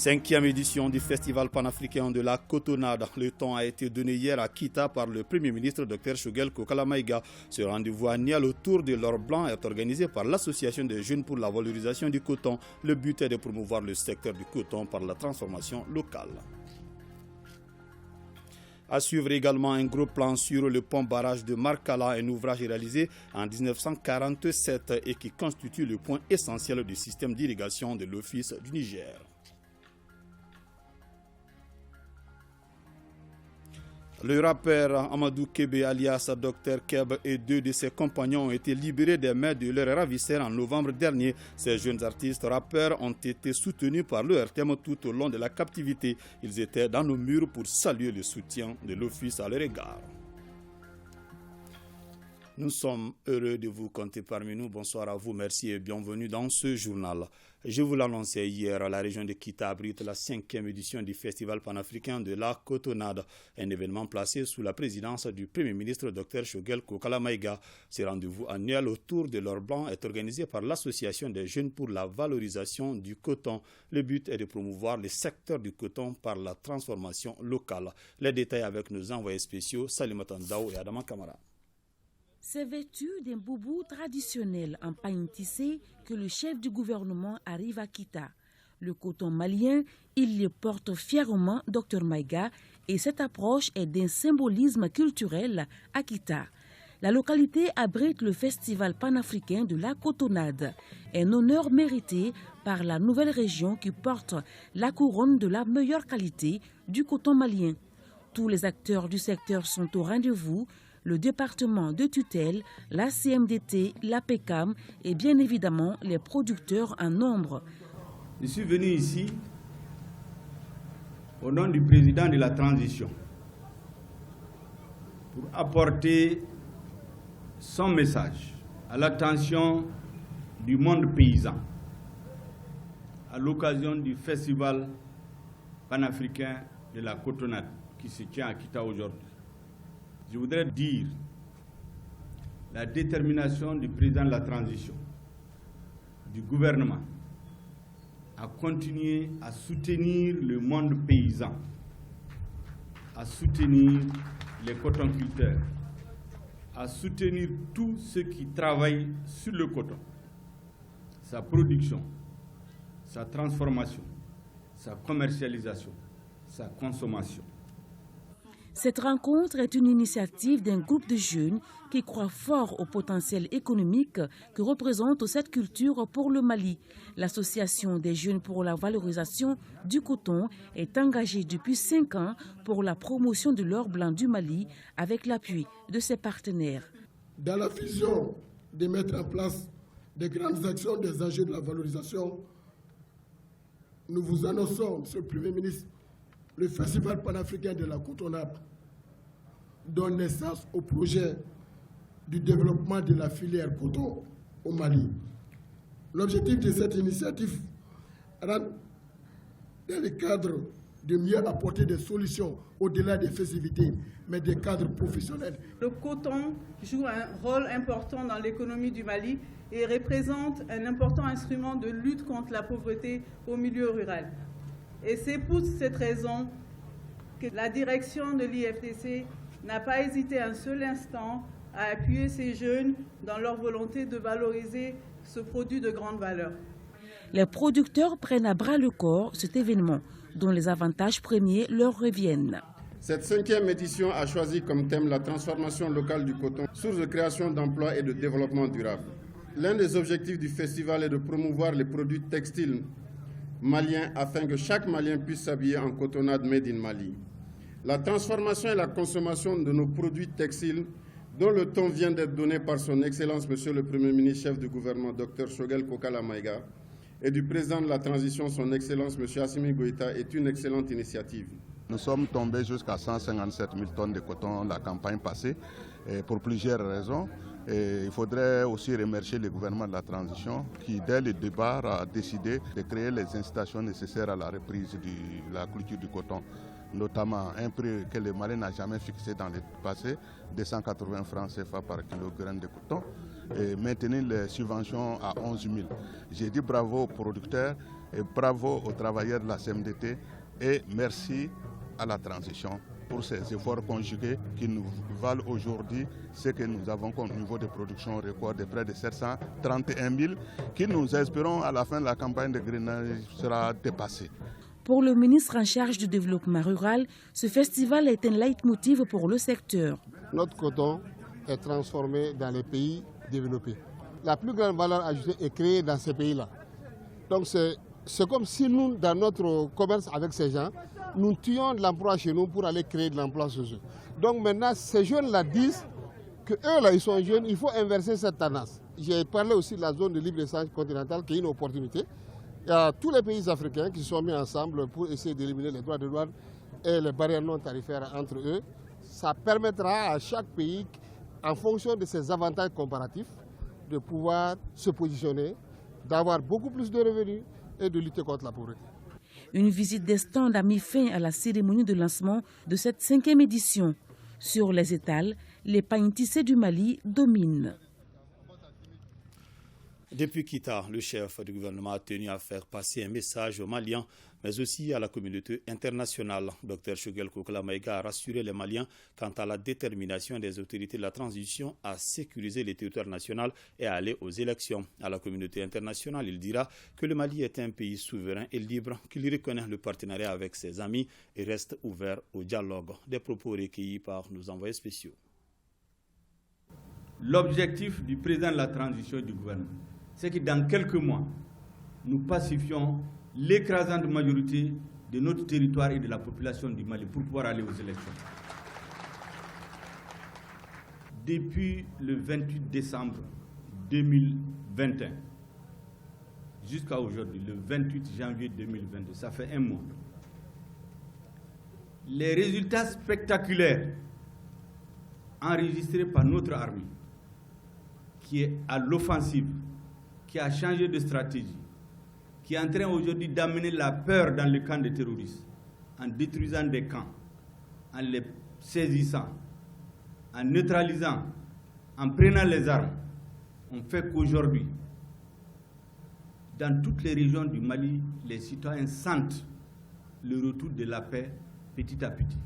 5e édition du Festival panafricain de la cotonnade. Le temps a été donné hier à Kita par le Premier ministre Dr Shogel Kokala Maïga. Ce rendez-vous annuel autour de l'or blanc est organisé par l'Association des jeunes pour la valorisation du coton. Le but est de promouvoir le secteur du coton par la transformation locale. À suivre également un gros plan sur le pont-barrage de Markala, un ouvrage réalisé en 1947 et qui constitue le point essentiel du système d'irrigation de l'Office du Niger. Le rappeur Amadou Kebe alias Dr Keb et 2 de ses compagnons ont été libérés des mains de leurs ravisseurs en novembre dernier. Ces jeunes artistes rappeurs ont été soutenus par l'ORTM tout au long de la captivité. Ils étaient dans nos murs pour saluer le soutien de l'Office à leur égard. Nous sommes heureux de vous compter parmi nous. Bonsoir à vous, merci et bienvenue dans ce journal. Je vous l'annonçais hier, la région de Kita abrite la 5e édition du Festival panafricain de la cotonnade, un événement placé sous la présidence du Premier ministre Dr Shogel Kokala Maïga. Ce rendez-vous annuel autour de l'or blanc est organisé par l'Association des jeunes pour la valorisation du coton. Le but est de promouvoir le secteur du coton par la transformation locale. Les détails avec nos envoyés spéciaux Salimata Ndao et Adama Kamara. C'est vêtu d'un boubou traditionnel en pagne tissé que le chef du gouvernement arrive à Kita. Le coton malien, il le porte fièrement, Dr Maïga, et cette approche est d'un symbolisme culturel à Kita. La localité abrite le festival panafricain de la cotonnade, un honneur mérité par la nouvelle région qui porte la couronne de la meilleure qualité du coton malien. Tous les acteurs du secteur sont au rendez-vous. Le département de tutelle, la CMDT, la PECAM et bien évidemment les producteurs en nombre. Je suis venu ici au nom du président de la transition pour apporter son message à l'attention du monde paysan à l'occasion du festival panafricain de la cotonnade qui se tient à Kita aujourd'hui. Je voudrais dire la détermination du président de la transition, du gouvernement, à continuer à soutenir le monde paysan, à soutenir les cotonculteurs, à soutenir tous ceux qui travaillent sur le coton, sa production, sa transformation, sa commercialisation, sa consommation. Cette rencontre est une initiative d'un groupe de jeunes qui croient fort au potentiel économique que représente cette culture pour le Mali. L'Association des jeunes pour la valorisation du coton est engagée depuis 5 ans pour la promotion de l'or blanc du Mali avec l'appui de ses partenaires. Dans la vision de mettre en place des grandes actions des enjeux de la valorisation, nous vous annonçons, Monsieur le Premier ministre, le Festival panafricain de la cotonnade donne naissance au projet du développement de la filière coton au Mali. L'objectif de cette initiative rentre dans le cadre de mieux apporter des solutions au-delà des festivités, mais des cadres professionnels. Le coton joue un rôle important dans l'économie du Mali et représente un important instrument de lutte contre la pauvreté au milieu rural. Et c'est pour cette raison que la direction de l'IFDC n'a pas hésité un seul instant à appuyer ces jeunes dans leur volonté de valoriser ce produit de grande valeur. Les producteurs prennent à bras le corps cet événement, dont les avantages premiers leur reviennent. Cette 5e édition a choisi comme thème la transformation locale du coton, source de création d'emplois et de développement durable. L'un des objectifs du festival est de promouvoir les produits textiles maliens afin que chaque Malien puisse s'habiller en cotonnade made in Mali. La transformation et la consommation de nos produits textiles, dont le ton vient d'être donné par son Excellence Monsieur le Premier ministre, chef du gouvernement, Dr Shogel Kokala Maïga, et du président de la transition, son Excellence Monsieur Assimi Goïta, est une excellente initiative. Nous sommes tombés jusqu'à 157 000 tonnes de coton la campagne passée, pour plusieurs raisons. Et il faudrait aussi remercier le gouvernement de la transition qui, dès le départ, a décidé de créer les incitations nécessaires à la reprise de la culture du coton notamment un prix que le Mali n'a jamais fixé dans le passé, 280 francs CFA par kilogramme de coton, et maintenir les subventions à 11 000. J'ai dit bravo aux producteurs et bravo aux travailleurs de la CMDT et merci à la transition pour ces efforts conjugués qui nous valent aujourd'hui ce que nous avons comme niveau de production record de près de 731 000 qui nous espérons à la fin de la campagne de grainage sera dépassé. Pour le ministre en charge du développement rural, ce festival est un leitmotiv pour le secteur. Notre coton est transformé dans les pays développés. La plus grande valeur ajoutée est créée dans ces pays-là. Donc c'est comme si nous, dans notre commerce avec ces gens, nous tuons de l'emploi chez nous pour aller créer de l'emploi chez eux. Donc maintenant, ces jeunes-là disent qu'eux, là, ils sont jeunes, il faut inverser cette tendance. J'ai parlé aussi de la zone de libre-échange continentale qui est une opportunité. Il y a tous les pays africains qui se sont mis ensemble pour essayer d'éliminer les droits de douane et les barrières non tarifaires entre eux. Ça permettra à chaque pays, en fonction de ses avantages comparatifs, de pouvoir se positionner, d'avoir beaucoup plus de revenus et de lutter contre la pauvreté. Une visite des stands a mis fin à la cérémonie de lancement de cette 5e édition. Sur les étals, les pagnes tissées du Mali dominent. Depuis Kita, le chef du gouvernement a tenu à faire passer un message aux Maliens, mais aussi à la communauté internationale. Dr Choguel Kokla Maïga a rassuré les Maliens quant à la détermination des autorités de la transition à sécuriser les territoires nationaux et à aller aux élections. À la communauté internationale, il dira que le Mali est un pays souverain et libre, qu'il reconnaît le partenariat avec ses amis et reste ouvert au dialogue. Des propos recueillis par nos envoyés spéciaux. L'objectif du président de la transition et du gouvernement, c'est que dans quelques mois, nous pacifions l'écrasante majorité de notre territoire et de la population du Mali pour pouvoir aller aux élections. Depuis le 28 décembre 2021 jusqu'à aujourd'hui, le 28 janvier 2022, ça fait un mois. Les résultats spectaculaires enregistrés par notre armée, qui est à l'offensive, qui a changé de stratégie, qui est en train aujourd'hui d'amener la peur dans les camps des terroristes, en détruisant des camps, en les saisissant, en neutralisant, en prenant les armes, on fait qu'aujourd'hui, dans toutes les régions du Mali, les citoyens sentent le retour de la paix petit à petit.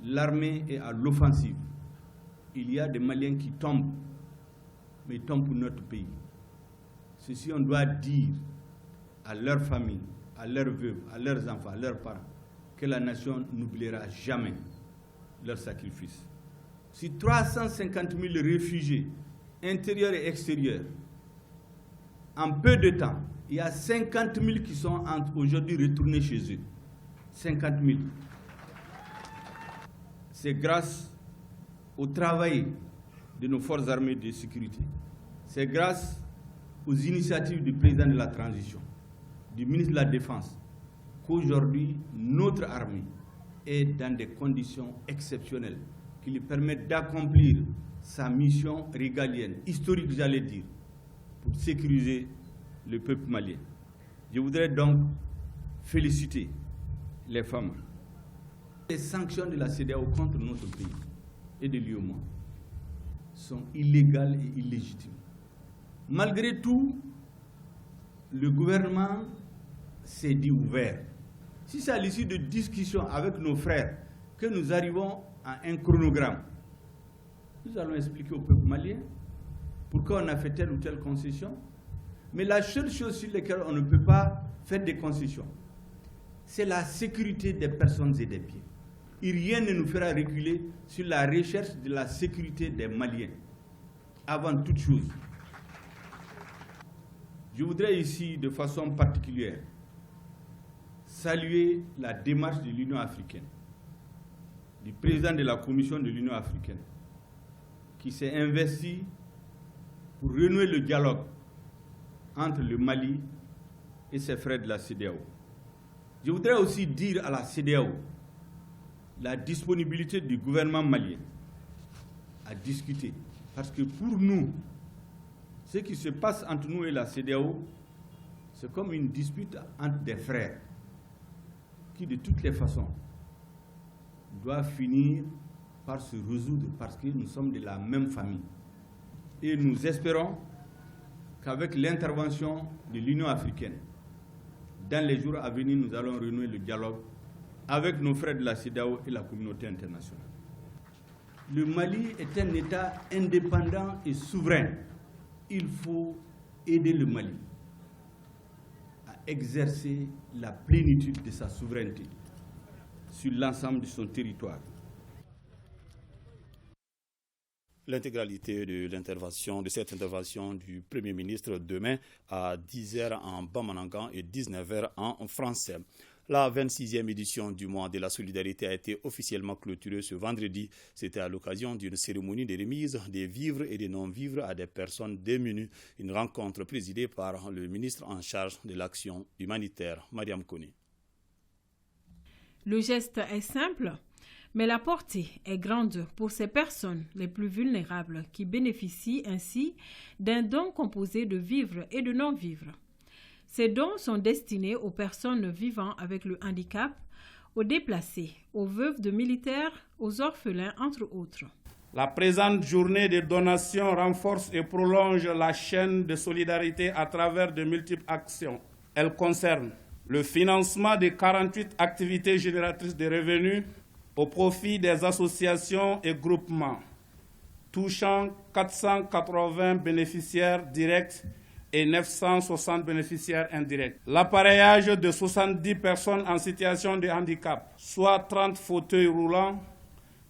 L'armée est à l'offensive. Il y a des Maliens qui tombent, mais ils tombent pour notre pays. Ceci, on doit dire à leurs familles, à leurs veuves, à leurs enfants, à leurs parents, que la nation n'oubliera jamais leur sacrifice. Si 350 000 réfugiés, intérieurs et extérieurs, en peu de temps, il y a 50 000 qui sont aujourd'hui retournés chez eux. 50 000. C'est grâce au travail de nos forces armées de sécurité. C'est grâce aux initiatives du président de la transition, du ministre de la Défense, qu'aujourd'hui, notre armée est dans des conditions exceptionnelles qui lui permettent d'accomplir sa mission régalienne, historique j'allais dire, pour sécuriser le peuple malien. Je voudrais donc féliciter les femmes. Les sanctions de la CEDEAO contre notre pays et de l'UEMOA sont illégales et illégitimes. Malgré tout, le gouvernement s'est dit ouvert. Si c'est à l'issue de discussions avec nos frères que nous arrivons à un chronogramme, nous allons expliquer au peuple malien pourquoi on a fait telle ou telle concession. Mais la seule chose sur laquelle on ne peut pas faire des concessions, c'est la sécurité des personnes et des biens. Et rien ne nous fera reculer sur la recherche de la sécurité des Maliens, avant toute chose. Je voudrais ici, de façon particulière, saluer la démarche de l'Union africaine, du président de la Commission de l'Union africaine, qui s'est investi pour renouer le dialogue entre le Mali et ses frères de la CEDEAO. Je voudrais aussi dire à la CEDEAO la disponibilité du gouvernement malien à discuter. Parce que pour nous, ce qui se passe entre nous et la CEDEAO, c'est comme une dispute entre des frères qui, de toutes les façons, doit finir par se résoudre parce que nous sommes de la même famille. Et nous espérons qu'avec l'intervention de l'Union africaine, dans les jours à venir, nous allons renouer le dialogue avec nos frères de la CEDEAO et la communauté internationale. Le Mali est un État indépendant et souverain. Il faut aider le Mali à exercer la plénitude de sa souveraineté sur l'ensemble de son territoire. L'intégralité de cette intervention du Premier ministre demain à 10h en Bamanangan et 19h en français. La 26e édition du mois de la solidarité a été officiellement clôturée ce vendredi. C'était à l'occasion d'une cérémonie de remise des vivres et des non-vivres à des personnes démunies. Une rencontre présidée par le ministre en charge de l'action humanitaire, Mariam Kone. Le geste est simple, mais la portée est grande pour ces personnes les plus vulnérables qui bénéficient ainsi d'un don composé de vivres et de non-vivres. Ces dons sont destinés aux personnes vivant avec le handicap, aux déplacés, aux veuves de militaires, aux orphelins, entre autres. La présente journée de donation renforce et prolonge la chaîne de solidarité à travers de multiples actions. Elle concerne le financement de 48 activités génératrices de revenus au profit des associations et groupements, touchant 480 bénéficiaires directs et 960 bénéficiaires indirects. L'appareillage de 70 personnes en situation de handicap, soit 30 fauteuils roulants,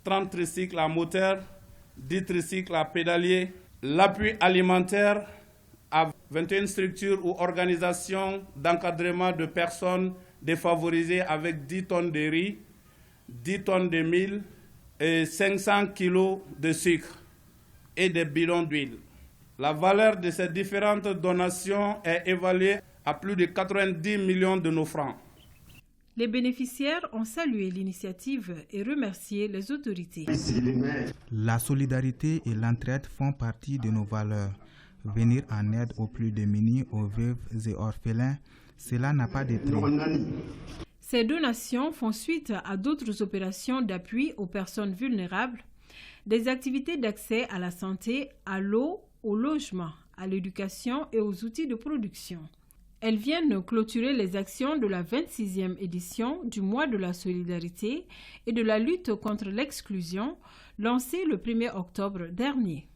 30 tricycles à moteur, 10 tricycles à pédalier, l'appui alimentaire à 21 structures ou organisations d'encadrement de personnes défavorisées avec 10 tonnes de riz, 10 tonnes de mil et 500 kilos de sucre et des bidons d'huile. La valeur de ces différentes donations est évaluée à plus de 90 millions de nos francs. Les bénéficiaires ont salué l'initiative et remercié les autorités. La solidarité et l'entraide font partie de nos valeurs. Venir en aide aux plus démunis, aux veuves et orphelins, cela n'a pas de prix. Ces donations font suite à d'autres opérations d'appui aux personnes vulnérables, des activités d'accès à la santé, à l'eau, au logement, à l'éducation et aux outils de production. Elles viennent clôturer les actions de la 26e édition du mois de la solidarité et de la lutte contre l'exclusion, lancée le 1er octobre dernier.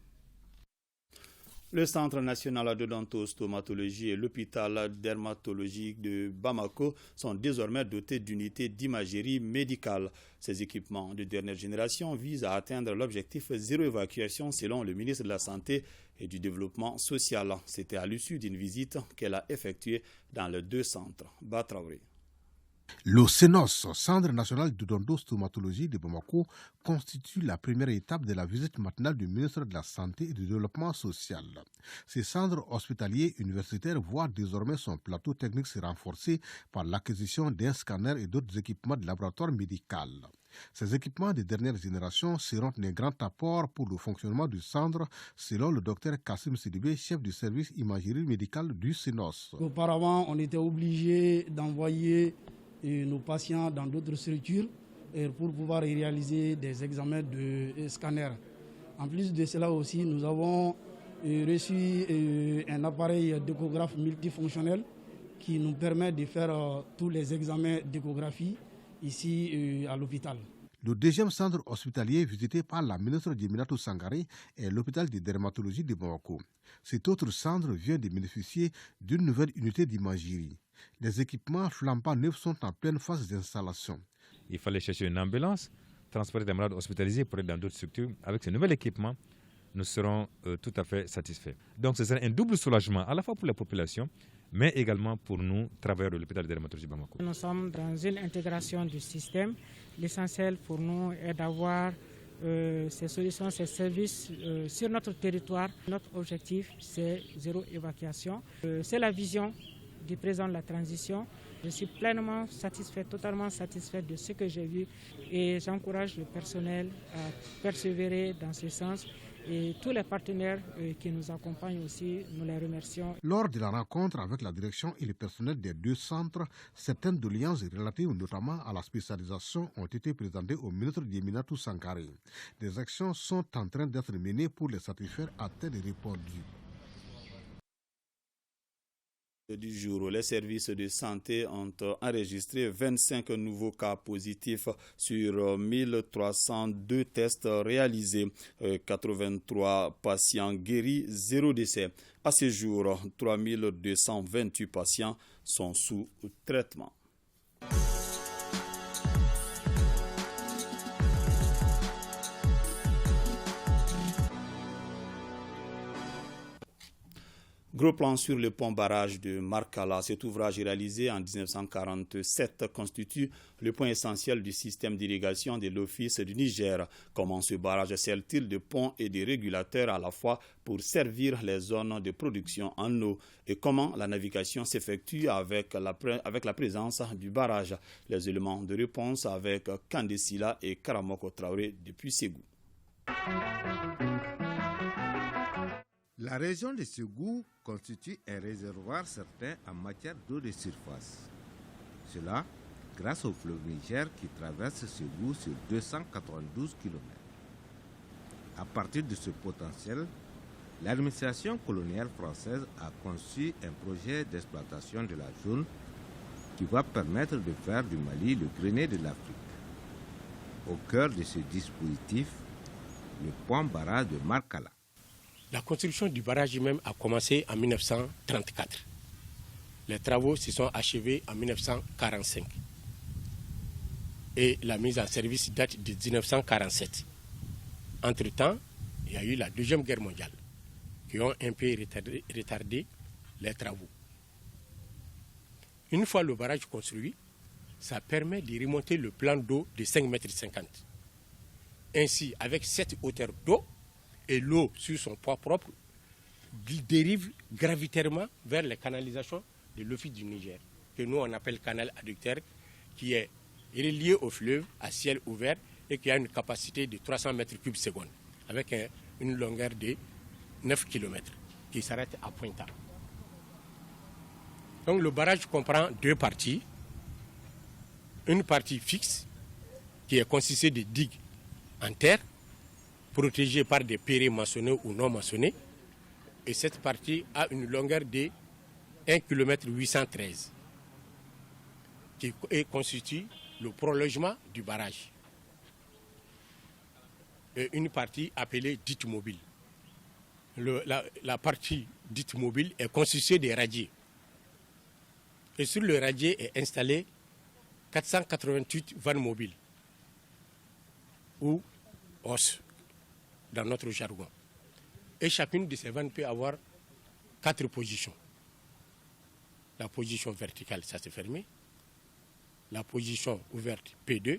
Le Centre national de dentostomatologie et l'hôpital dermatologique de Bamako sont désormais dotés d'unités d'imagerie médicale. Ces équipements de dernière génération visent à atteindre l'objectif zéro évacuation selon le ministre de la Santé et du Développement social. C'était à l'issue d'une visite qu'elle a effectuée dans les deux centres. Batraoré. Le CNOS, Centre national de dentostomatologie de Bamako, constitue la première étape de la visite matinale du ministre de la Santé et du Développement social. Ce centre hospitalier universitaire voit désormais son plateau technique se renforcer par l'acquisition d'un scanner et d'autres équipements de laboratoire médical. Ces équipements de dernière génération seront un grand apport pour le fonctionnement du centre, selon le docteur Kassim Sidibé, chef du service imagerie médicale du CNOS. Auparavant, on était obligé d'envoyer nos patients dans d'autres structures pour pouvoir réaliser des examens de scanner. En plus de cela aussi, nous avons reçu un appareil d'échographe multifonctionnel qui nous permet de faire tous les examens d'échographie ici à l'hôpital. Le deuxième centre hospitalier visité par la ministre Djeminatou Sangaré est l'hôpital de dermatologie de Bamako. Cet autre centre vient de bénéficier d'une nouvelle unité d'imagerie. Les équipements flambant neufs sont en pleine phase d'installation. Il fallait chercher une ambulance, transporter des malades hospitalisés pour aller dans d'autres structures. Avec ce nouvel équipement, nous serons tout à fait satisfaits. Donc ce sera un double soulagement à la fois pour la population, mais également pour nous, travailleurs de l'hôpital de dermatologie de Bamako. Nous sommes dans une intégration du système. L'essentiel pour nous est d'avoir ces solutions, ces services sur notre territoire. Notre objectif, c'est zéro évacuation. C'est la vision du président de la transition. Je suis pleinement satisfait, totalement satisfait de ce que j'ai vu et j'encourage le personnel à persévérer dans ce sens Et tous les partenaires qui nous accompagnent aussi, nous les remercions. Lors de la rencontre avec la direction et le personnel des deux centres, certaines doléances relatives notamment à la spécialisation ont été présentées au ministre Dieminatou Sankaré. Des actions sont en train d'être menées pour les satisfaire, a-t-elle répondu. Du jour, les services de santé ont enregistré 25 nouveaux cas positifs sur 1302 tests réalisés, 83 patients guéris, 0 décès. À ce jour, 3228 patients sont sous traitement. Gros plan sur le pont barrage de Markala. Cet ouvrage réalisé en 1947 constitue le point essentiel du système d'irrigation de l'Office du Niger. Comment ce barrage sert-il de pont et de régulateur à la fois pour servir les zones de production en eau et comment la navigation s'effectue avec la présence du barrage? Les éléments de réponse avec Kandesila et Karamoko Traoré depuis Ségou. La région de Ségou constitue un réservoir certain en matière d'eau de surface. Cela grâce au fleuve Niger qui traverse Ségou sur 292 km. À partir de ce potentiel, l'administration coloniale française a conçu un projet d'exploitation de la zone qui va permettre de faire du Mali le grenier de l'Afrique. Au cœur de ce dispositif, le point barrage de Markala. La construction du barrage même a commencé en 1934. Les travaux se sont achevés en 1945. Et la mise en service date de 1947. Entre-temps, il y a eu la Deuxième Guerre mondiale qui ont un peu retardé les travaux. Une fois le barrage construit, ça permet de remonter le plan d'eau de 5,50 m. Ainsi, avec cette hauteur d'eau, et l'eau sur son poids propre dérive gravitairement vers les canalisations de l'Office du Niger, que nous on appelle canal adducteur, qui est relié au fleuve à ciel ouvert et qui a une capacité de 300 m3 seconde, avec une longueur de 9 km, qui s'arrête à Pointa. Donc le barrage comprend deux parties. Une partie fixe, qui est constituée de digues en terre, protégée par des pérés maçonnés ou non maçonnés. Et cette partie a une longueur de 1 km 813 qui constitue le prolongement du barrage. Et une partie appelée dite mobile. La partie dite mobile est constituée des radiers. Et sur le radier est installé 488 vannes mobiles ou os dans notre jargon. Et chacune de ces vannes peut avoir 4 positions. La position verticale, ça s'est fermé. La position ouverte P2,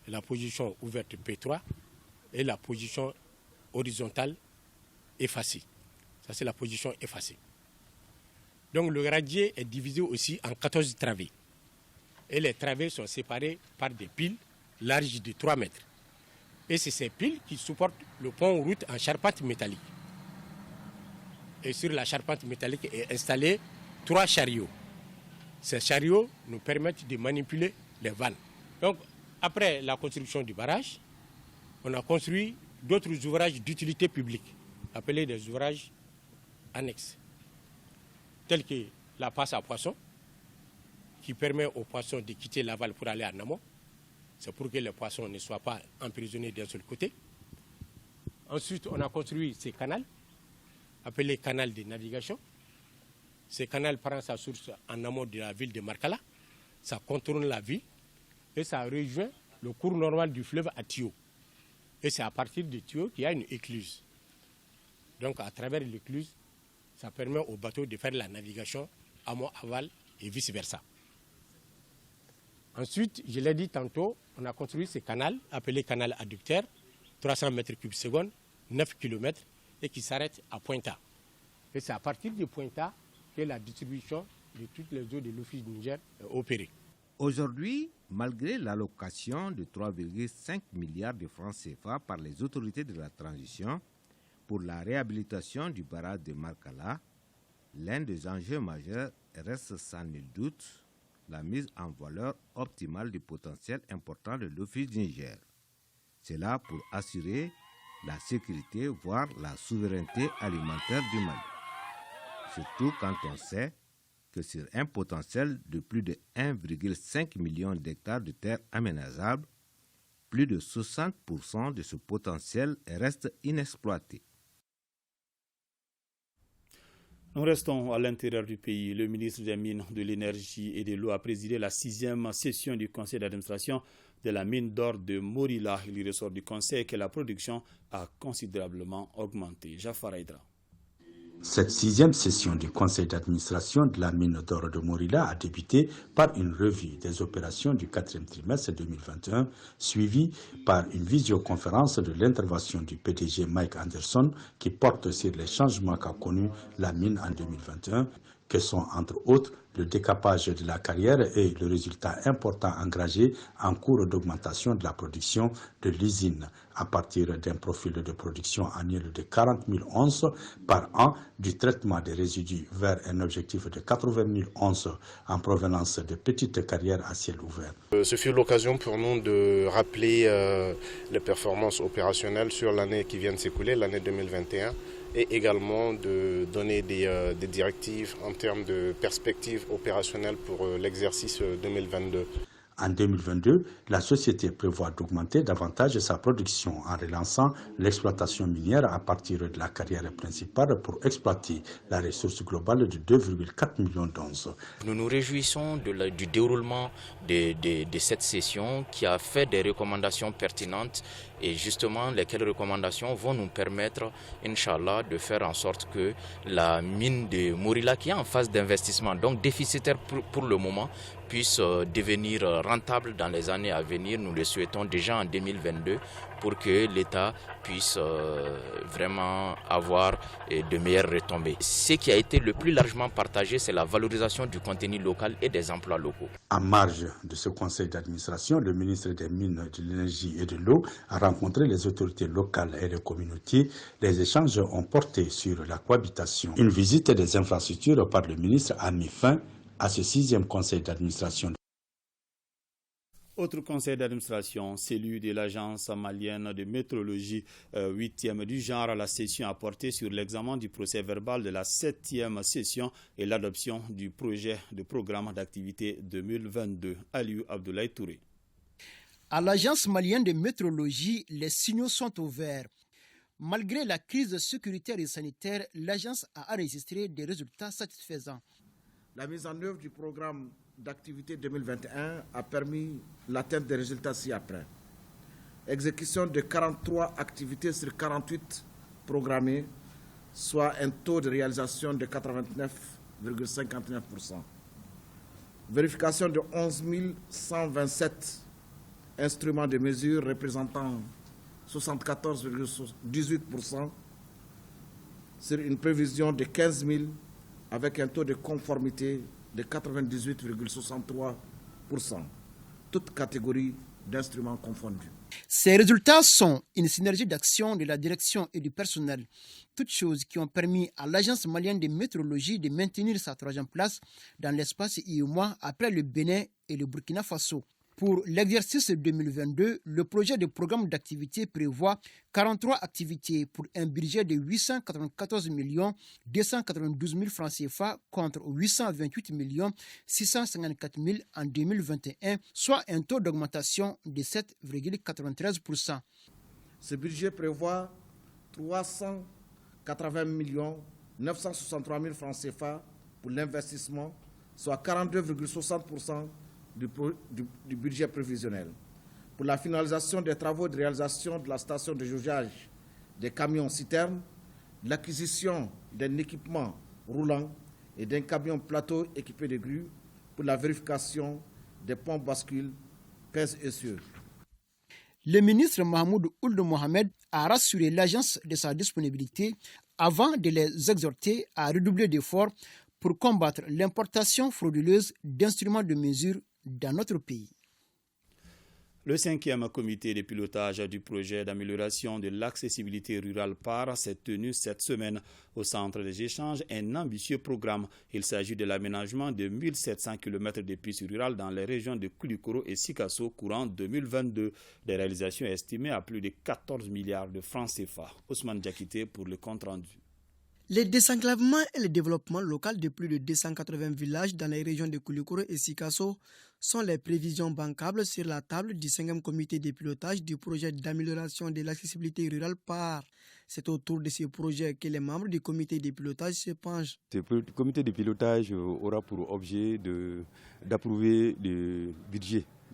la position ouverte P3 et la position horizontale effacée. Ça, c'est la position effacée. Donc, le radier est divisé aussi en 14 travées. Et les travées sont séparées par des piles larges de 3 mètres. Et c'est ces piles qui supportent le pont route en charpente métallique. Et sur la charpente métallique est installé 3 chariots. Ces chariots nous permettent de manipuler les vannes. Donc, après la construction du barrage, on a construit d'autres ouvrages d'utilité publique, appelés des ouvrages annexes, tels que la passe à poissons, qui permet aux poissons de quitter l'aval pour aller en amont. C'est pour que les poissons ne soient pas emprisonnés d'un seul côté. Ensuite, on a construit ces canaux, appelés canaux de navigation. Ces canaux prennent sa source en amont de la ville de Markala. Ça contourne la ville et ça rejoint le cours normal du fleuve à Thio. Et c'est à partir de Thio qu'il y a une écluse. Donc, à travers l'écluse, ça permet aux bateaux de faire la navigation amont-aval et vice-versa. Ensuite, je l'ai dit tantôt, on a construit ce canal appelé canal adducteur, 300 m3 seconde, 9 km, et qui s'arrête à Pointa. Et c'est à partir de Pointa que la distribution de toutes les eaux de l'Office du Niger est opérée. Aujourd'hui, malgré l'allocation de 3,5 milliards de francs CFA par les autorités de la transition, Pour la réhabilitation du barrage de Markala, l'un des enjeux majeurs reste sans nul doute la mise en valeur optimale du potentiel important de l'Office du Niger. C'est là pour assurer la sécurité, voire la souveraineté alimentaire du Mali. Surtout quand on sait que sur un potentiel de plus de 1,5 million d'hectares de terres aménageables, plus de 60% de ce potentiel reste inexploité. Nous restons à l'intérieur du pays. Le ministre des Mines, de l'Énergie et de l'Eau a présidé la 6e session du conseil d'administration de la mine d'or de Morila. Il ressort du conseil que la production a considérablement augmenté. Jafar Aïdra. Cette 6e session du conseil d'administration de la mine d'or de Morila a débuté par une revue des opérations du 4e trimestre 2021, suivie par une visioconférence de l'intervention du PDG Mike Anderson qui porte sur les changements qu'a connus la mine en 2021, que sont entre autres le décapage de la carrière et le résultat important engagé en cours d'augmentation de la production de l'usine à partir d'un profil de production annuel de 40 000 onces par an du traitement des résidus vers un objectif de 80 000 onces en provenance de petites carrières à ciel ouvert. Ce fut l'occasion pour nous de rappeler les performances opérationnelles sur l'année qui vient de s'écouler, l'année 2021. Et également de donner des directives en termes de perspectives opérationnelles pour l'exercice 2022. En 2022, la société prévoit d'augmenter davantage sa production en relançant l'exploitation minière à partir de la carrière principale pour exploiter la ressource globale de 2,4 millions d'onces. Nous nous réjouissons du déroulement de cette session qui a fait des recommandations pertinentes et justement lesquelles recommandations vont nous permettre, Inch'Allah, de faire en sorte que la mine de Morila qui est en phase d'investissement, donc déficitaire pour le moment, puisse devenir rentable dans les années à venir. Nous le souhaitons déjà en 2022 pour que l'État puisse vraiment avoir de meilleures retombées. Ce qui a été le plus largement partagé, c'est la valorisation du contenu local et des emplois locaux. En marge de ce conseil d'administration, le ministre des Mines, de l'Énergie et de l'Eau a rencontré les autorités locales et les communautés. Les échanges ont porté sur la cohabitation. Une visite des infrastructures par le ministre a mis fin à ce 6e conseil d'administration. Autre conseil d'administration, celui de l'agence malienne de métrologie, 8e du genre. La session a porté sur l'examen du procès verbal de la 7e session et l'adoption du projet de programme d'activité 2022. Aliou Abdoulaye Touré. À l'agence malienne de métrologie, les signaux sont au vert. Malgré la crise sécuritaire et sanitaire, l'agence a enregistré des résultats satisfaisants. La mise en œuvre du programme d'activité 2021 a permis l'atteinte des résultats ci-après. Exécution de 43 activités sur 48 programmées, soit un taux de réalisation de 89,59%. Vérification de 11 127 instruments de mesure représentant 74,18% sur une prévision de 15 000 avec un taux de conformité de 98,63%, toutes catégories d'instruments confondus. Ces résultats sont une synergie d'action de la direction et du personnel, toutes choses qui ont permis à l'agence malienne de météorologie de maintenir sa 3e place dans l'espace IOMOA après le Bénin et le Burkina Faso. Pour l'exercice 2022, le projet de programme d'activité prévoit 43 activités pour un budget de 894 292 000 francs CFA contre 828 654 000 en 2021, soit un taux d'augmentation de 7,93%. Ce budget prévoit 380 963 000 francs CFA pour l'investissement, soit 42,60% du budget prévisionnel. Pour la finalisation des travaux de réalisation de la station de jaugeage des camions-citernes, l'acquisition d'un équipement roulant et d'un camion plateau équipé de grues pour la vérification des pompes bascules pèse essieux. Le ministre Mahmoud Ould Mohamed a rassuré l'agence de sa disponibilité avant de les exhorter à redoubler d'efforts pour combattre l'importation frauduleuse d'instruments de mesure dans notre pays. Le 5e comité de pilotage du projet d'amélioration de l'accessibilité rurale PAR s'est tenu cette semaine au centre des échanges, un ambitieux programme. Il s'agit de l'aménagement de 1700 km de pistes rurales dans les régions de Koulikoro et Sikasso courant 2022. Des réalisations estimées à plus de 14 milliards de francs CFA. Ousmane Diakité pour le compte rendu. Le désenclavement et le développement local de plus de 280 villages dans les régions de Koulikoro et Sikasso sont les prévisions bancables sur la table du 5e comité de pilotage du projet d'amélioration de l'accessibilité rurale PAR. C'est autour de ce projet que les membres du comité de pilotage se penchent. Ce comité de pilotage aura pour objet d'approuver le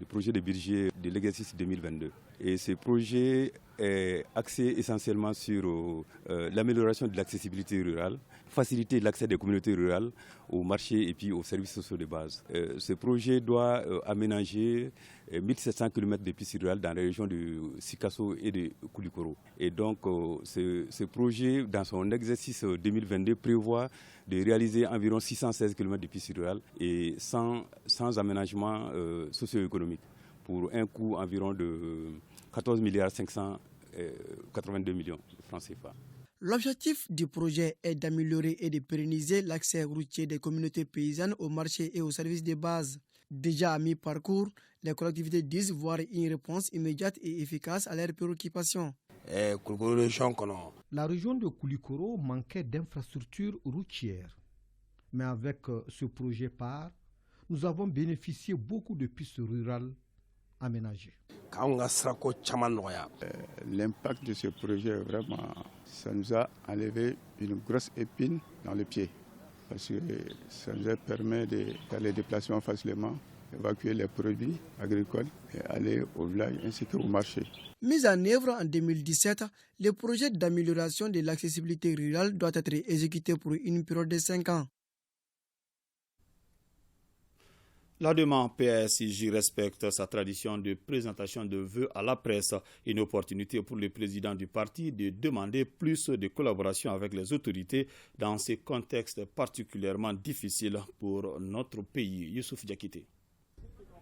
projet de budget de l'exercice 2022. Et ce projet est axé essentiellement sur l'amélioration de l'accessibilité rurale, faciliter l'accès des communautés rurales au marché et puis aux services sociaux de base. Ce projet doit aménager 1700 km de pistes rurales dans les régions de Sikasso et de Koulikoro. Et donc ce projet, dans son exercice 2022, prévoit de réaliser environ 616 km de pistes rurales et sans aménagement socio-économique, pour un coût environ de 14 milliards 582 millions de francs CFA. L'objectif du projet est d'améliorer et de pérenniser l'accès routier des communautés paysannes au marché et aux services de base. Déjà à mi-parcours, les collectivités disent voir une réponse immédiate et efficace à leurs préoccupations. La région de Koulikoro manquait d'infrastructures routières. Mais avec ce projet PAR, nous avons bénéficié beaucoup de pistes rurales aménagées. L'impact de ce projet, vraiment, ça nous a enlevé une grosse épine dans le pied. Parce que ça nous permet de faire les déplacements facilement, évacuer les produits agricoles et aller au village ainsi qu'au marché. Mis en œuvre en 2017, le projet d'amélioration de l'accessibilité rurale doit être exécuté pour une période de 5 ans. La demande PASJ respecte sa tradition de présentation de vœux à la presse, une opportunité pour le président du parti de demander plus de collaboration avec les autorités dans ce contexte particulièrement difficile pour notre pays. Youssouf Diakité.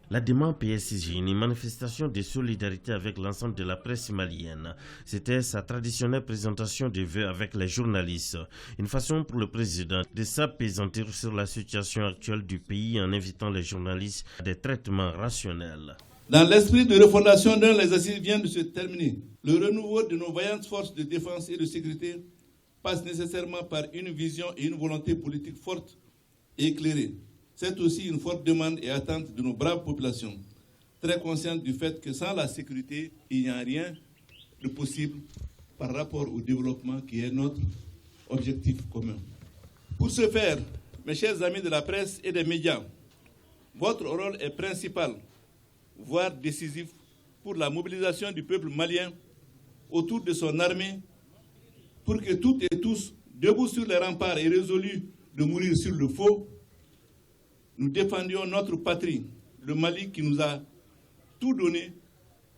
La demande PSJ, une manifestation de solidarité avec l'ensemble de la presse malienne. C'était sa traditionnelle présentation de vœux avec les journalistes. Une façon pour le président de s'apaisantir sur la situation actuelle du pays en invitant les journalistes à des traitements rationnels. Dans l'esprit de refondation dont les assises viennent de se terminer, le renouveau de nos vaillantes forces de défense et de sécurité passe nécessairement par une vision et une volonté politique forte et éclairée. C'est aussi une forte demande et attente de nos braves populations, très conscientes du fait que sans la sécurité, il n'y a rien de possible par rapport au développement qui est notre objectif commun. Pour ce faire, mes chers amis de la presse et des médias, votre rôle est principal, voire décisif, pour la mobilisation du peuple malien autour de son armée, pour que toutes et tous, debout sur les remparts et résolus de mourir sur le faux, nous défendions notre patrie, le Mali qui nous a tout donné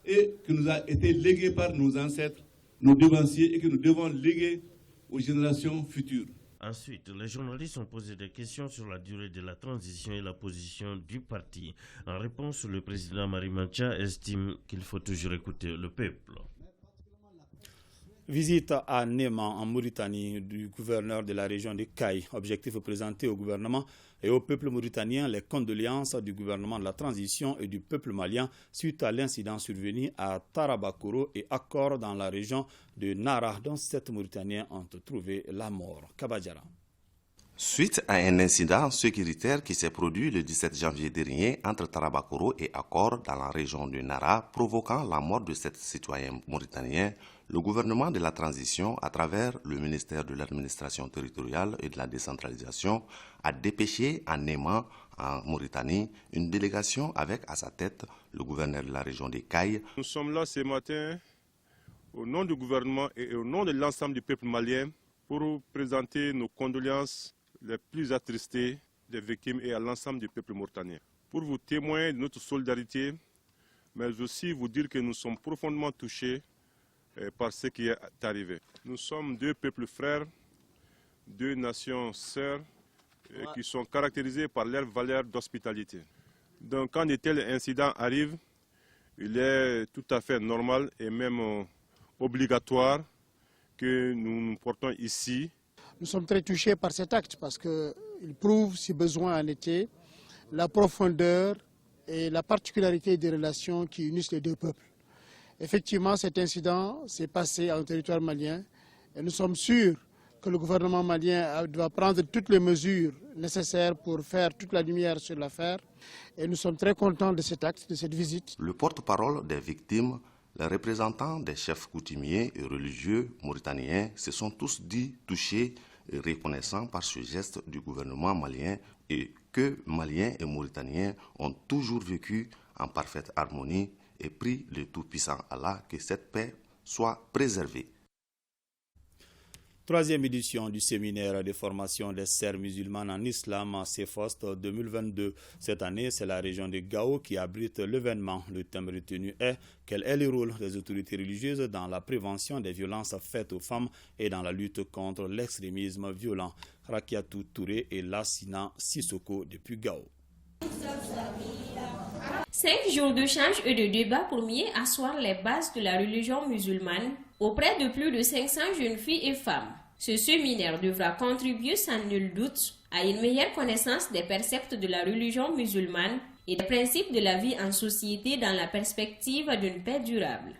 et qui nous a été légué par nos ancêtres, nos devanciers et que nous devons léguer aux générations futures. Ensuite, les journalistes ont posé des questions sur la durée de la transition et la position du parti. En réponse, le président Mari Mancha estime qu'il faut toujours écouter le peuple. Visite à Néma en Mauritanie du gouverneur de la région de Caille. Objectif présenté au gouvernement et au peuple mauritanien les condoléances du gouvernement de la transition et du peuple malien suite à l'incident survenu à Tarabakoro et Akkor dans la région de Nara dont 7 Mauritaniens ont trouvé la mort. Kabadjara. Suite à un incident sécuritaire qui s'est produit le 17 janvier dernier entre Tarabakoro et Akkor dans la région de Nara, provoquant la mort de 7 citoyens mauritaniens, le gouvernement de la transition, à travers le ministère de l'administration territoriale et de la décentralisation, a dépêché à Néma, en Mauritanie, une délégation avec à sa tête le gouverneur de la région des Cailles. Nous sommes là ce matin au nom du gouvernement et au nom de l'ensemble du peuple malien pour présenter nos condoléances les plus attristées des victimes et à l'ensemble du peuple mauritanien. Pour vous témoigner de notre solidarité, mais aussi vous dire que nous sommes profondément touchés par ce qui est arrivé. Nous sommes 2 peuples frères, 2 nations sœurs qui sont caractérisées par leur valeur d'hospitalité. Donc quand de tels incidents arrivent, Il est tout à fait normal et même obligatoire que nous portons ici. Nous sommes très touchés par cet acte parce qu'il prouve, si besoin en était, la profondeur et la particularité des relations qui unissent les deux peuples. Effectivement, cet incident s'est passé en territoire malien et nous sommes sûrs que le gouvernement malien doit prendre toutes les mesures nécessaires pour faire toute la lumière sur l'affaire. Et nous sommes très contents de cet acte, de cette visite. Le porte-parole des victimes, les représentants des chefs coutumiers et religieux mauritaniens se sont tous dit touchés et reconnaissants par ce geste du gouvernement malien et que Maliens et Mauritaniens ont toujours vécu en parfaite harmonie et prie le Tout-Puissant Allah que cette paix soit préservée. Troisième édition du séminaire de formation des sœurs musulmanes en islam à CEFOST 2022. Cette année, c'est la région de Gao qui abrite l'événement. Le thème retenu est « Quel est le rôle des autorités religieuses dans la prévention des violences faites aux femmes et dans la lutte contre l'extrémisme violent ?» Rakiatou Touré et Lassina Sissoko depuis Gao. 5 jours d'échanges et de débats pour mieux asseoir les bases de la religion musulmane auprès de plus de 500 jeunes filles et femmes. Ce séminaire devra contribuer sans nul doute à une meilleure connaissance des préceptes de la religion musulmane et des principes de la vie en société dans la perspective d'une paix durable.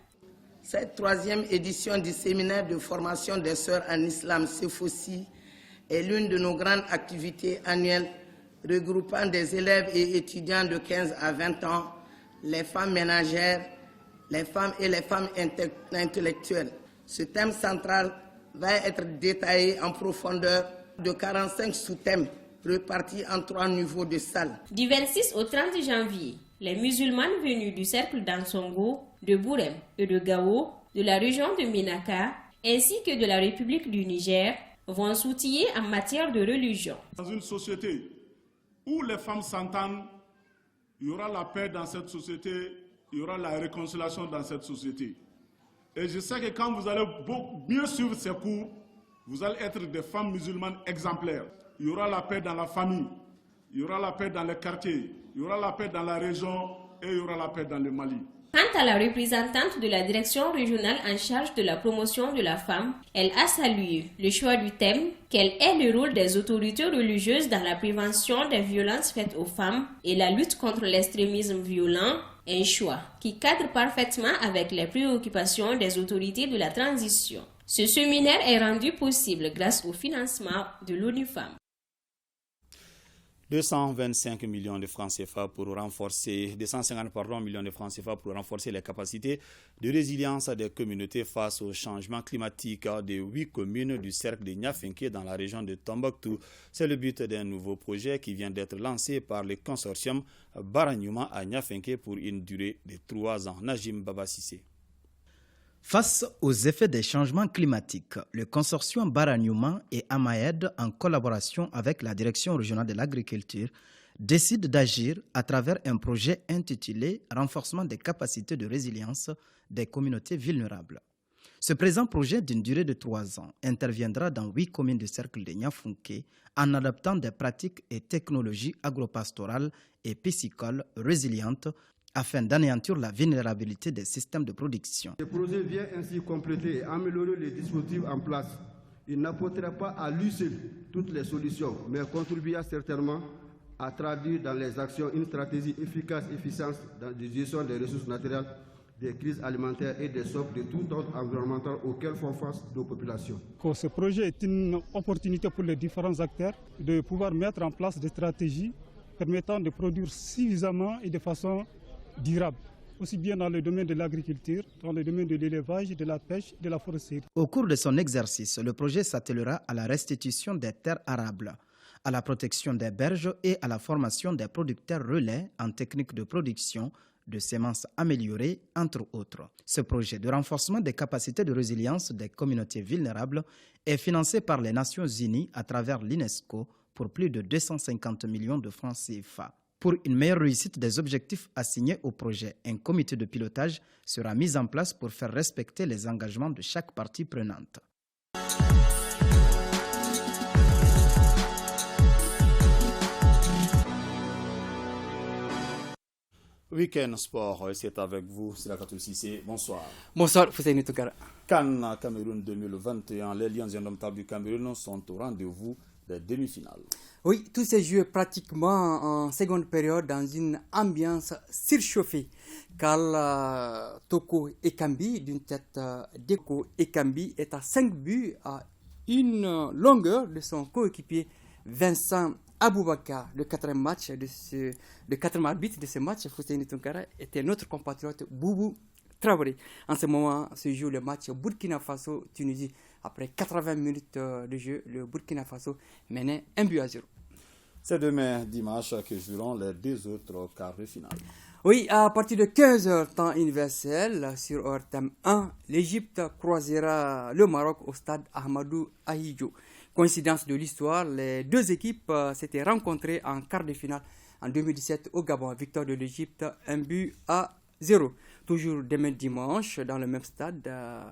Cette troisième édition du séminaire de formation des sœurs en islam CEFOSI est l'une de nos grandes activités annuelles regroupant des élèves et étudiants de 15 à 20 ans, les femmes ménagères, les femmes et les femmes intellectuelles. Ce thème central va être détaillé en profondeur de 45 sous-thèmes répartis en 3 niveaux de salles. Du 26 au 30 janvier, les musulmanes venus du cercle d'Ansongo, de Bourem et de Gao, de la région de Ménaka, ainsi que de la République du Niger, vont s'outiller en matière de religion. Dans une société où les femmes s'entendent, il y aura la paix dans cette société, il y aura la réconciliation dans cette société. Et je sais que quand vous allez mieux suivre ces cours, vous allez être des femmes musulmanes exemplaires. Il y aura la paix dans la famille, il y aura la paix dans les quartiers, il y aura la paix dans la région et il y aura la paix dans le Mali. Quant à la représentante de la direction régionale en charge de la promotion de la femme, elle a salué le choix du thème « Quel est le rôle des autorités religieuses dans la prévention des violences faites aux femmes et la lutte contre l'extrémisme violent ?» Un choix qui cadre parfaitement avec les préoccupations des autorités de la transition. Ce séminaire est rendu possible grâce au financement de l'ONU Femmes. 225 millions de francs CFA pour renforcer, 250 millions de francs CFA pour renforcer les capacités de résilience des communautés face au changement climatique de 8 communes du cercle de Niafinké dans la région de Tombouctou. C'est le but d'un nouveau projet qui vient d'être lancé par le consortium Baragnouma à Niafinké pour une durée de 3 ans. Najim Babasissé. Face aux effets des changements climatiques, le consortium Baragnouma et Amaed, en collaboration avec la Direction régionale de l'agriculture, décident d'agir à travers un projet intitulé « Renforcement des capacités de résilience des communautés vulnérables ». Ce présent projet d'une durée de 3 ans interviendra dans 8 communes du cercle de Niafinké en adaptant des pratiques et technologies agropastorales et piscicoles résilientes afin d'anéantir la vulnérabilité des systèmes de production. Le projet vient ainsi compléter et améliorer les dispositifs en place. Il n'apportera pas à lui seul toutes les solutions, mais contribuera certainement à traduire dans les actions une stratégie efficace et efficiente dans la gestion des ressources naturelles, des crises alimentaires et des socles de tout ordre environnemental auxquels font face nos populations. Ce projet est une opportunité pour les différents acteurs de pouvoir mettre en place des stratégies permettant de produire suffisamment et de façon durable, aussi bien dans le domaine de l'agriculture, dans le domaine de l'élevage, de la pêche, de la foresterie. Au cours de son exercice, le projet s'attellera à la restitution des terres arables, à la protection des berges et à la formation des producteurs relais en techniques de production, de semences améliorées, entre autres. Ce projet de renforcement des capacités de résilience des communautés vulnérables est financé par les Nations Unies à travers l'UNESCO pour plus de 250 millions de francs CFA. Pour une meilleure réussite des objectifs assignés au projet, un comité de pilotage sera mis en place pour faire respecter les engagements de chaque partie prenante. Week-end Sport, c'est avec vous, Sirakatou Sissé. Bonsoir. Bonsoir, Fousseini Toukara. CAN Cameroun 2021, les Lions indomptables du Cameroun sont au rendez-vous des demi-finales. Oui, tout s'est joué pratiquement en seconde période dans une ambiance surchauffée. Car Toko Ekambi, d'une tête d'Eko Ekambi, est à 5 buts à une longueur de son coéquipier Vincent Aboubakar. Le quatrième arbitre de ce match, Fousseini Toukara, était notre compatriote Boubou Traoré. En ce moment se joue le match Burkina Faso-Tunisie. Après 80 minutes de jeu, le Burkina Faso menait 1-0. C'est demain dimanche que joueront les deux autres quarts de finale. Oui, à partir de 15h temps universel, sur thème 1, l'Égypte croisera le Maroc au stade Ahmadou Ahidjo. Coïncidence de l'histoire, les deux équipes s'étaient rencontrées en quart de finale en 2017 au Gabon. Victoire de l'Égypte, 1-0. Toujours demain dimanche, dans le même stade,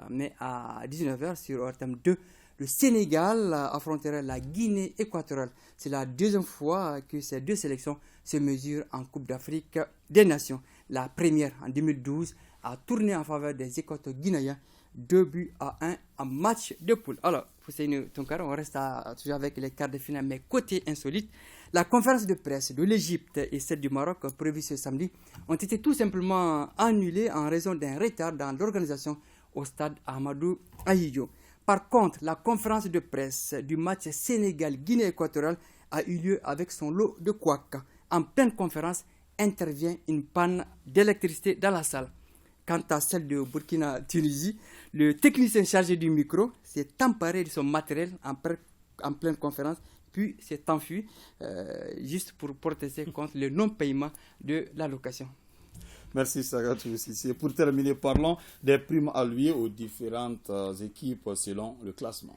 mais à 19h sur thème 2, le Sénégal affronterait la Guinée équatoriale. C'est la deuxième fois que ces deux sélections se mesurent en Coupe d'Afrique des Nations. La première, en 2012, a tourné en faveur des Équato-Guinéens, 2-1 en match de poule. Alors, Fousseini Toukara, on reste toujours avec les quarts de finale, mais côté insolite, la conférence de presse de l'Égypte et celle du Maroc prévue ce samedi ont été tout simplement annulées en raison d'un retard dans l'organisation au stade Ahmadou Ahidjo. Par contre, la conférence de presse du match Sénégal-Guinée équatoriale a eu lieu avec son lot de couacs. En pleine conférence, intervient une panne d'électricité dans la salle. Quant à celle de Burkina-Tunisie, le technicien chargé du micro s'est emparé de son matériel en pleine conférence, puis s'est enfui juste pour protester contre le non-paiement de la location. Merci Sagatou Sissé. Pour terminer, parlons des primes allouées aux différentes équipes selon le classement.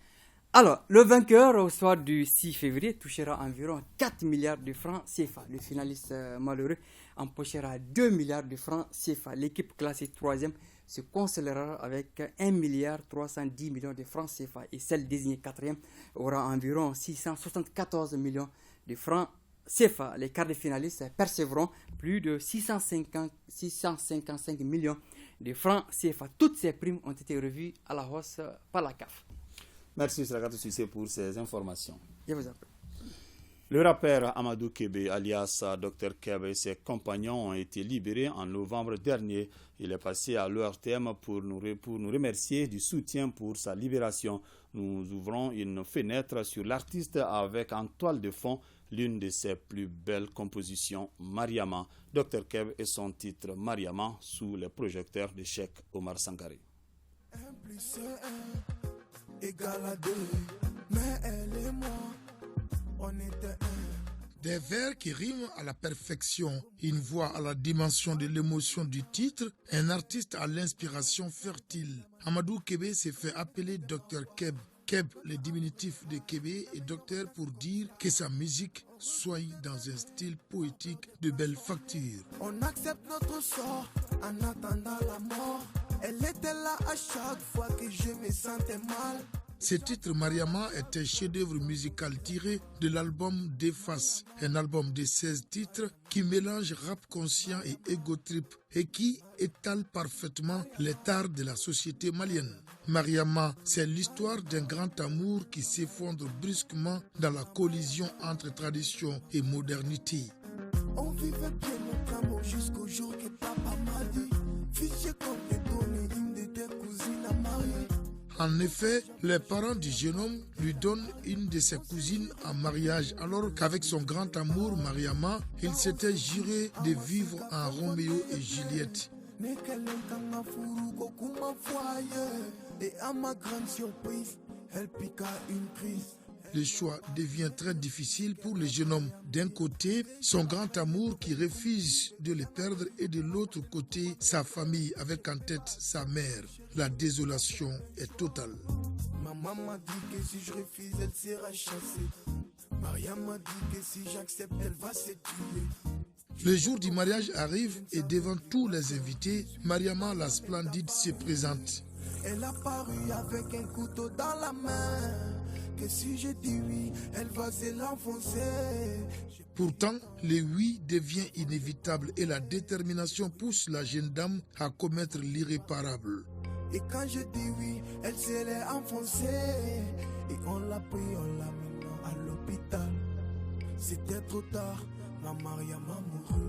Alors, le vainqueur au soir du 6 février touchera environ 4 milliards de francs CFA. Le finaliste malheureux empochera 2 milliards de francs CFA. L'équipe classée 3e se consolera avec 1 milliard 310 millions de francs CFA. Et celle désignée 4e aura environ 674 millions de francs CFA. Les quarts de finalistes percevront plus de 655 millions de francs CFA. Toutes ces primes ont été revues à la hausse par la CAF. Merci Sirakatou Sissé pour ces informations. Je vous en prie. Le rappeur Amadou Kébé, alias Dr Keb, et ses compagnons ont été libérés en novembre dernier. Il est passé à leur terme pour nous remercier du soutien pour sa libération. Nous ouvrons une fenêtre sur l'artiste avec en toile de fond l'une de ses plus belles compositions, Mariama. Dr Keb et son titre Mariama sous les projecteurs de Cheikh Omar Sangaré. Égal à 2, mais elle et moi, on était un. Des vers qui riment à la perfection, une voix à la dimension de l'émotion du titre, un artiste à l'inspiration fertile. Amadou Kébé s'est fait appeler Dr Keb. Keb, le diminutif de Kébé, est docteur pour dire que sa musique soit dans un style poétique de belle facture. On accepte notre sort en attendant la mort. Elle était là à chaque fois que je me sentais mal. Ce titre Mariama est un chef-d'œuvre musical tiré de l'album Des Faces, un album de 16 titres qui mélange rap conscient et ego trip et qui étale parfaitement les tares de la société malienne. Mariama, c'est l'histoire d'un grand amour qui s'effondre brusquement dans la collision entre tradition et modernité. On vivait bien notre amour jusqu'au jour que papa m'a dit fiché comme les données, une de tes cousines à marier. En effet, les parents du jeune homme lui donnent une de ses cousines en mariage, alors qu'avec son grand amour, Mariama, il s'était juré de vivre en Roméo et Juliette. Et à ma grande surprise, elle piqua une crise. Le choix devient très difficile pour le jeune homme. D'un côté, son grand amour qui refuse de le perdre et de l'autre côté, sa famille avec en tête sa mère. La désolation est totale. Maman m'a dit que si je refuse, elle sera chassée. Maria m'a dit que si j'accepte, elle va se tuer. Le jour du mariage arrive et devant tous les invités, Mariama la splendide se présente. Elle a paru avec un couteau dans la main. que si je dis oui, elle va se l'enfoncer. Pourtant, le oui devient inévitable et la détermination pousse la jeune dame à commettre l'irréparable. Et quand je dis oui, elle se l'est enfoncée. Et on l'a pris, on l'a mis à l'hôpital. C'était trop tard, la Mariam a mouru.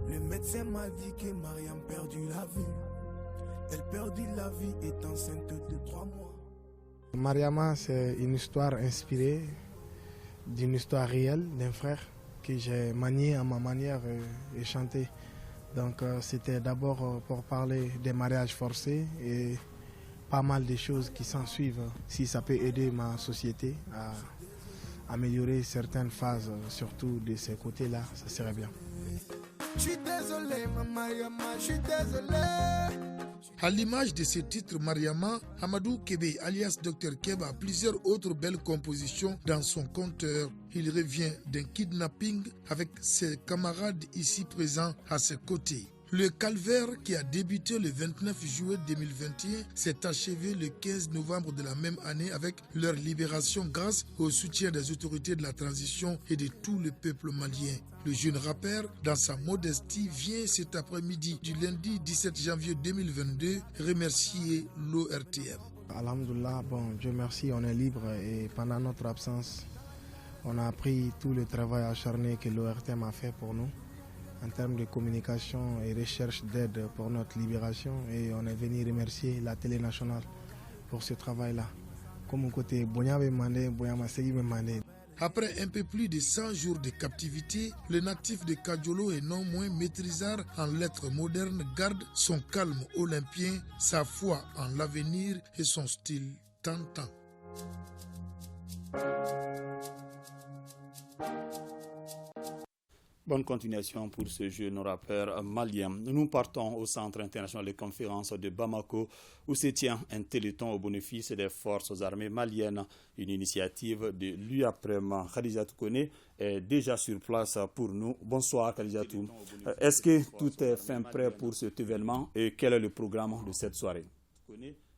Le médecin m'a dit que Mariam perdu la vie. Elle perdit la vie étant enceinte de 3 mois. Mariama, c'est une histoire inspirée d'une histoire réelle d'un frère que j'ai manié à ma manière et chanté. Donc c'était d'abord pour parler des mariages forcés et pas mal de choses qui s'en suivent. Si ça peut aider ma société à améliorer certaines phases, surtout de ces côtés-là, ça serait bien. Je suis désolé, Mariama, je suis désolé. À l'image de ce titre Mariama, Amadou Kébé alias Dr Keb a plusieurs autres belles compositions dans son compteur. Il revient d'un kidnapping avec ses camarades ici présents à ses côtés. Le calvaire qui a débuté le 29 juillet 2021 s'est achevé le 15 novembre de la même année avec leur libération grâce au soutien des autorités de la transition et de tout le peuple malien. Le jeune rappeur, dans sa modestie, vient cet après-midi du lundi 17 janvier 2022 remercier l'ORTM. Alhamdoulilah, bon, Dieu merci, on est libre et pendant notre absence, on a appris tout le travail acharné que l'ORTM a fait pour nous en termes de communication et recherche d'aide pour notre libération et on est venu remercier la télé nationale pour ce travail-là. Comme côté Après un peu plus de 100 jours de captivité, le natif de Kadiolo et non moins maîtrisard en lettres modernes garde son calme olympien, sa foi en l'avenir et son style tentant. Bonne continuation pour ce jeune rappeur malien. Nous partons au Centre international de conférences de Bamako où se tient un téléthon au bénéfice des forces armées maliennes, une initiative de l'UAPREM. Khadijatou Kone est déjà sur place pour nous. Bonsoir Khadijatou. Est-ce que tout est fin prêt pour cet événement et quel est le programme de cette soirée?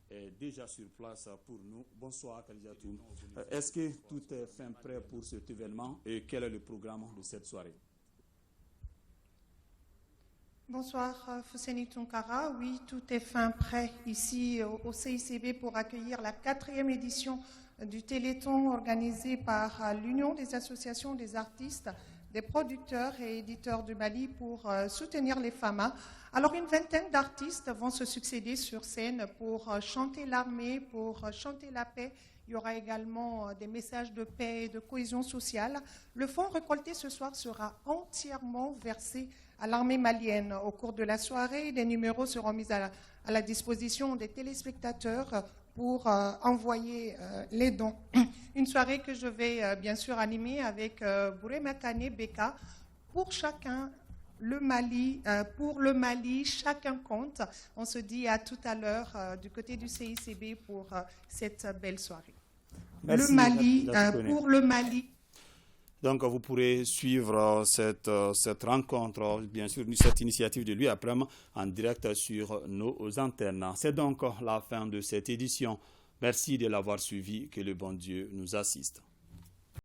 Est déjà sur place pour nous. Bonsoir Khadijatou. Est-ce que tout est fin prêt pour cet événement et quel est le programme de cette soirée? Bonsoir Fousseni Tunkara. Oui, tout est fin prêt ici au CICB pour accueillir la 4e édition du Téléthon organisé par l'Union des associations des artistes, des producteurs et éditeurs du Mali pour soutenir les FAMA. Alors une vingtaine d'artistes vont se succéder sur scène pour chanter l'armée, pour chanter la paix. Il y aura également des messages de paix et de cohésion sociale. Le fonds récolté ce soir sera entièrement versé à l'armée malienne. Au cours de la soirée, des numéros seront mis à la disposition des téléspectateurs pour envoyer les dons. Une soirée que je vais bien sûr animer avec Bourema Kane Beka. Pour chacun, pour le Mali, chacun compte. On se dit à tout à l'heure du côté du CICB pour cette belle soirée. Merci, le Mali, pour le Mali. Donc, vous pourrez suivre cette rencontre, bien sûr, cette initiative de l'UAPREM en direct sur nos antennes. C'est donc la fin de cette édition. Merci de l'avoir suivi. Que le bon Dieu nous assiste.